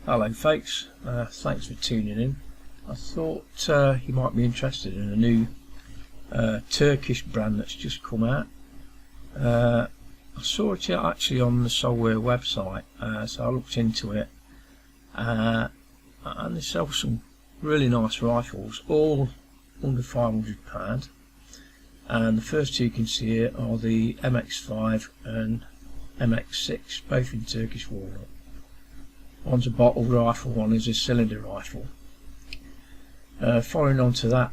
Hello folks, thanks for tuning in. I thought you might be interested in a new Turkish brand that's just come out. I saw it actually on the Solware website, so I looked into it, and they sell some really nice rifles, all under £500, and the first two you can see here are the MX5 and MX6, both in Turkish walnut. One's a bottled rifle, one is a cylinder rifle. Following on to that,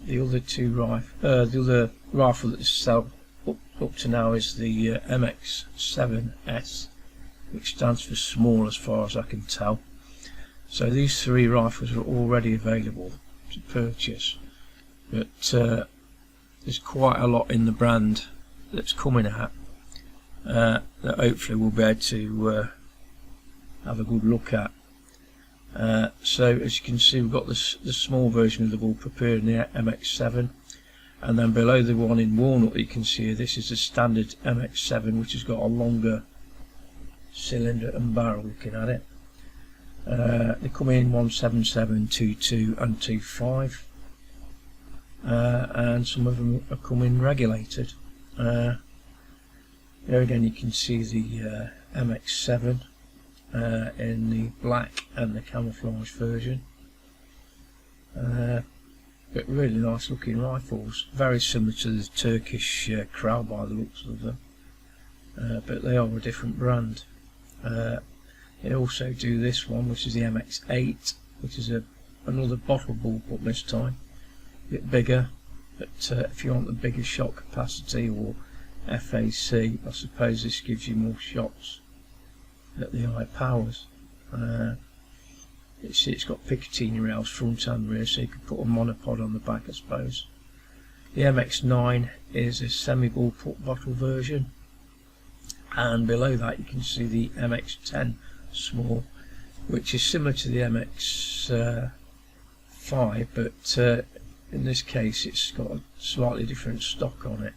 the other rifle that's sold up to now is the MX7S, which stands for small as far as I can tell. So these three rifles are already available to purchase, but there's quite a lot in the brand that's coming out that hopefully we'll be able to have a good look at. So as you can see, we've got the small version of the bullpup here in the MX7, and then below the one in walnut you can see this is the standard MX7, which has got a longer cylinder and barrel looking at it. They come in 177, 22 and 25, and some of them are coming regulated. There again you can see the MX7 in the black and the camouflage version, but really nice looking rifles, very similar to the Turkish Kral by the looks of them, but they are a different brand. They also do this one, which is the MX8, which is another bottle bullpup this time, a bit bigger, but if you want the bigger shot capacity or FAC, I suppose this gives you more shots at the high powers. It's got Picatinny rails front and rear, so you could put a monopod on the back, I suppose. The MX9 is a semi-bullpup bottle version, and below that you can see the MX10 small, which is similar to the MX5, but in this case it's got a slightly different stock on it.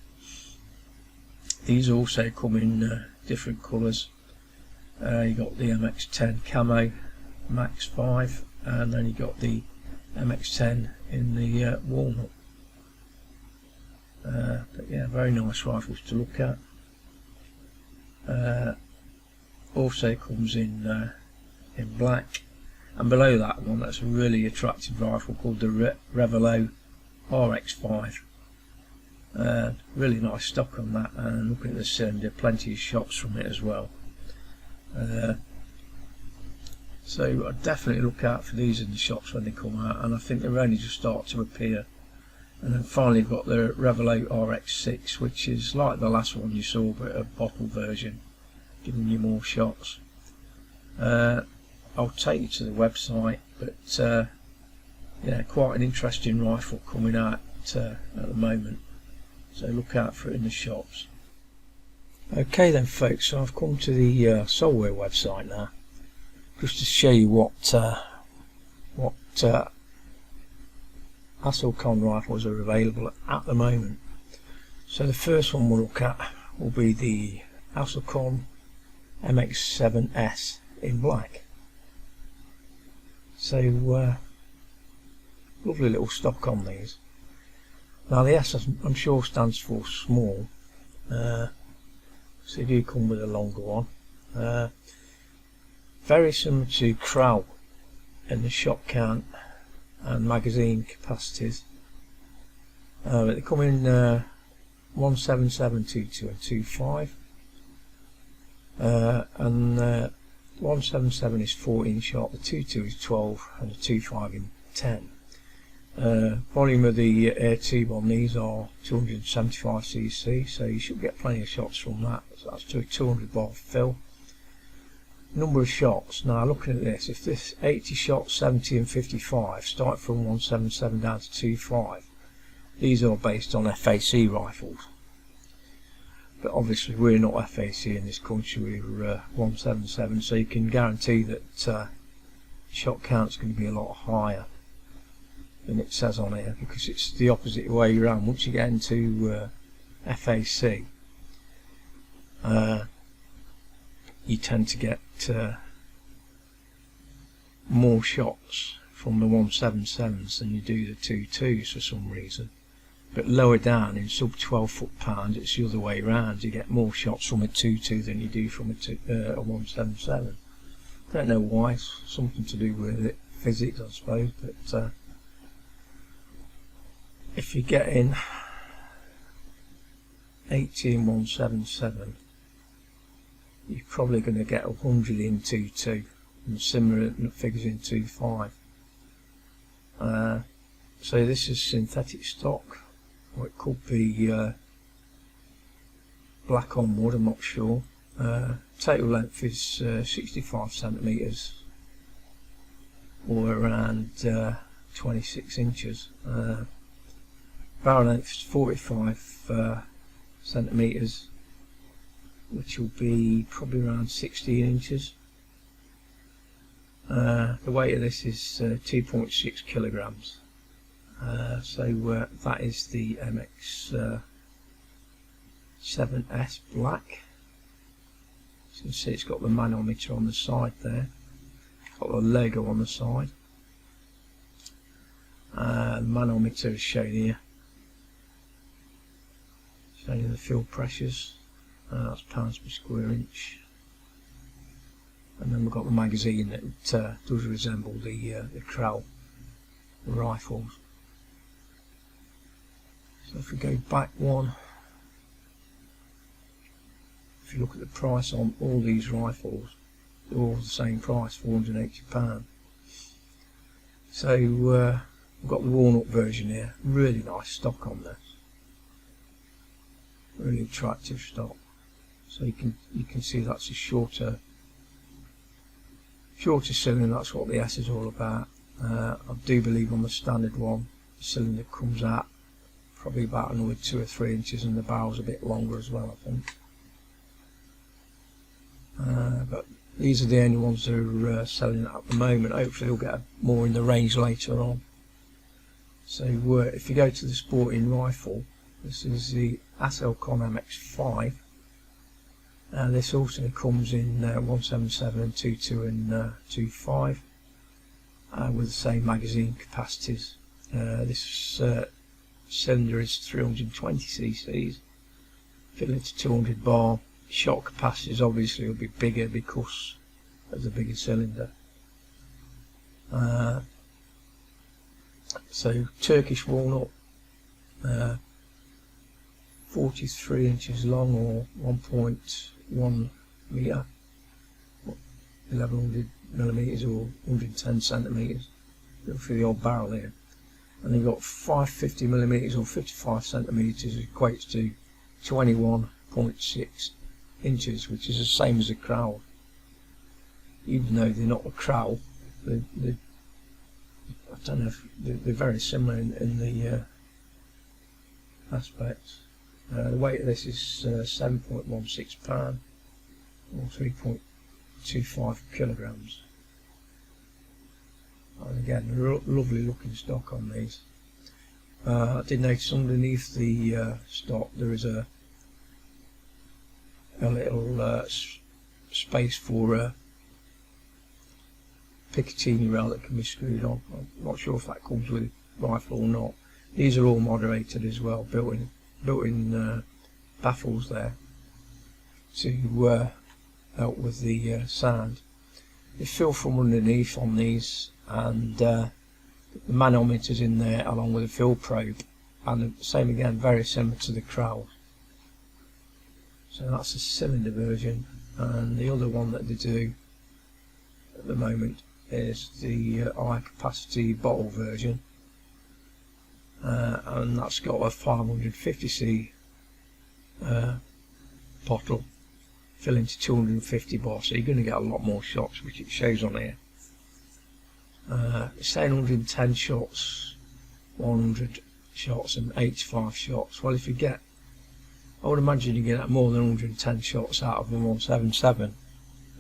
These also come in different colours. You got the MX10 Camo Max 5, and then you got the MX10 in the walnut. But yeah, very nice rifles to look at. Also comes in black, and below that one, that's a really attractive rifle called the Revelo RX5. Really nice stock on that, and looking at the cylinder, plenty of shots from it as well. So I'd definitely look out for these in the shops when they come out, and I think they're only just start to appear. And then finally you've got the Revelo RX6, which is like the last one you saw, but a bottle version, giving you more shots. I'll take you to the website, but yeah, quite an interesting rifle coming out at the moment, so look out for it in the shops. Okay then folks, so I've come to the Solware website now, just to show you what ASELKON rifles are available at the moment. So the first one we'll look at will be the ASELKON MX7S in black. So lovely little stock on these. Now the S, I'm sure, stands for small, so they do come with a longer one. Very similar to Kral in the shot count and magazine capacities, but they come in 177, 22 and 25, and 177 is 14 shot, the 22 is 12, and the 25 in 10. Volume of the air tube on these are 275cc, so you should get plenty of shots from that. So that's to a 200 bar fill. number of shots. Now looking at this, if this 80 shots, 70 and 55 start from 177 down to 25, these are based on FAC rifles, but obviously we're not FAC in this country, we're 177, so you can guarantee that shot count's going to be a lot higher than it says on here, because it's the opposite way around. Once you get into FAC, you tend to get more shots from the 177s than you do the 22s for some reason. But lower down in sub 12 foot-pounds, it's the other way around. You get more shots from a 22 than you do from a 177. Don't know why. It's something to do with it, physics, I suppose. But if you're getting 80 in 177, you're probably going to get 100 in 22, and similar figures in 25. So this is synthetic stock, or it could be black on wood, I'm not sure. Total length is 65 centimetres, or around 26 inches. Barrel length is 45 centimetres, which will be probably around 16 inches. The weight of this is 2.6 kilograms. So that is the MX7S black. So you can see it's got the manometer on the side there, got the logo on the side. The manometer is shown here, showing the field pressures. That's pounds per square inch. And then we've got the magazine that does resemble the Krell rifles. So if we go back one, if you look at the price on all these rifles, they're all the same price, £480. So we've got the walnut version here, really nice stock on this, really attractive stock. So you can see that's a shorter cylinder. That's what the S is all about. I do believe on the standard one, the cylinder comes out probably about another 2 or 3 inches, and the barrel's a bit longer as well, I think. But these are the only ones that are selling at the moment. Hopefully we'll get more in the range later on. So if you go to the sporting rifle, this is the ASELKON MX5. This also comes in 177, 22 and 25 with the same magazine capacities. This cylinder is 320 cc's, filling to 200 bar. Shot capacities obviously will be bigger because of the bigger cylinder. So Turkish walnut, 43 inches long, or 1.1 metre, 1100 millimetres or 110 centimetres for the old barrel here. And you've got 550 millimetres or 55 centimetres, equates to 21.6 inches, which is the same as a Krell. Even though they're not a Krell, I don't know if they're very similar in the aspects. The weight of this is 7.16 pound, or 3.25 kilograms. And again, lovely looking stock on these. I did notice underneath the stock there is a little space for a Picatinny rail that can be screwed on. I'm not sure if that comes with the rifle or not. These are all moderated as well, built-in baffles there to help with the sound. They feel from underneath on these, and the manometer's in there along with a field probe, and the same again, very similar to the Krell. So that's the cylinder version, and the other one that they do at the moment is the high capacity bottle version, and that's got a 550c bottle fill into 250 bar, so you're going to get a lot more shots, which it shows on here. It's saying 110 shots, 100 shots and 85 shots. Well, if you get, I would imagine you get more than 110 shots out of a 177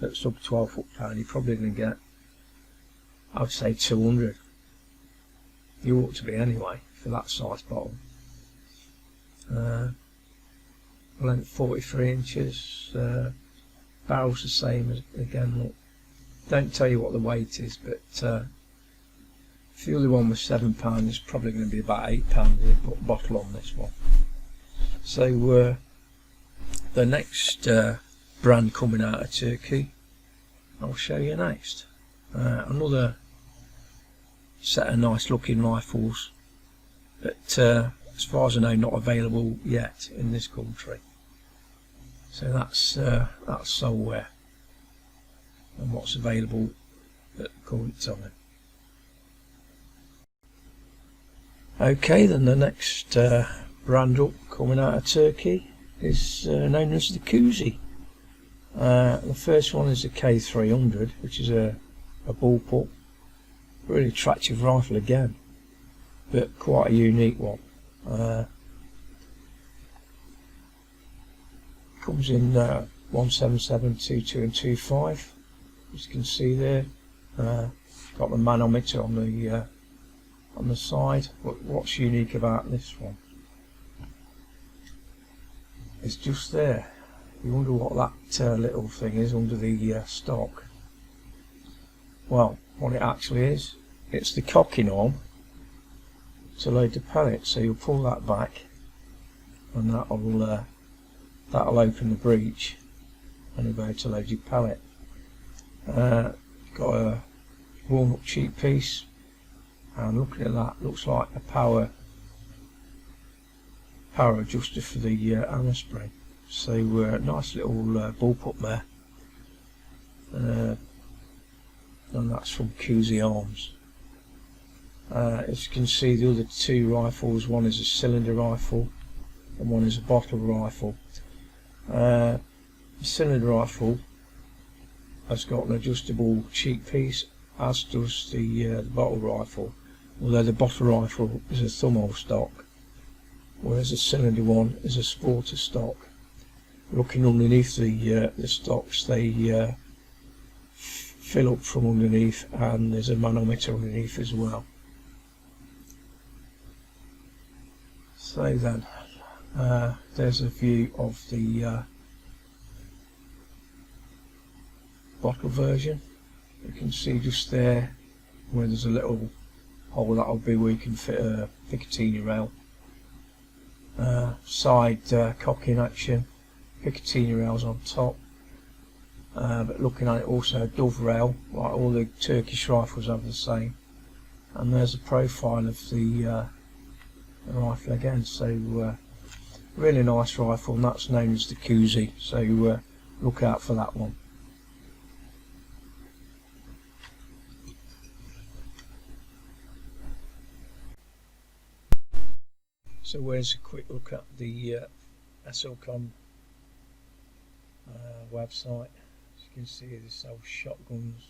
at sub 12 foot pound. You're probably going to get, I would say, 200. You ought to be anyway for that size bottle. Length 43 inches. Barrel's the same as, again, look, don't tell you what the weight is, but if the other one was £7, it's probably going to be about £8 bottle on this one. So the next brand coming out of Turkey, I'll show you next. Another set of nice looking rifles, but as far as I know, not available yet in this country. So that's Solware and what's available at the current time. Okay, then the next brand up coming out of Turkey is known as the KUZEY. The first one is the K300, which is a bullpup. Really attractive rifle again, but quite a unique one. Comes in 177, 22 and 25, as you can see there. Got the manometer on the side. What's unique about this one? It's just there. You wonder what that little thing is under the stock. Well, what it actually is, it's the cocking arm to load the pellet. So you'll pull that back, and that'll open the breech, and you'll be able to load your pellet. Got a walnut cheek piece, and looking at that, looks like a power adjuster for the hammer spring. So nice little bullpup there, and that's from KUZEY Arms. As you can see, the other two rifles, one is a cylinder rifle and one is a bottle rifle. The cylinder rifle has got an adjustable cheek piece, as does the bottle rifle, although the bottle rifle is a thumbhole stock, whereas the cylinder one is a sporter stock. Looking underneath the stocks, they fill up from underneath, and there's a manometer underneath as well. So then, there's a view of the bottle version. You can see just there where there's a little hole, that'll be where you can fit a Picatinny rail. Side cocking action, Picatinny rails on top, but looking at it, also a dove rail, like all the Turkish rifles have the same. And there's a profile of the rifle again. So really nice rifle, and that's known as the KUZEY, so look out for that one. So where's a quick look at the ASELKON website. As you can see, they sell shotguns,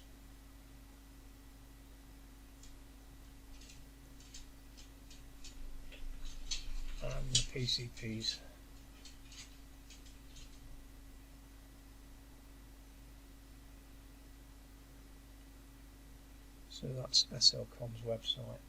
and the PCPs. So that's ASELKON's website.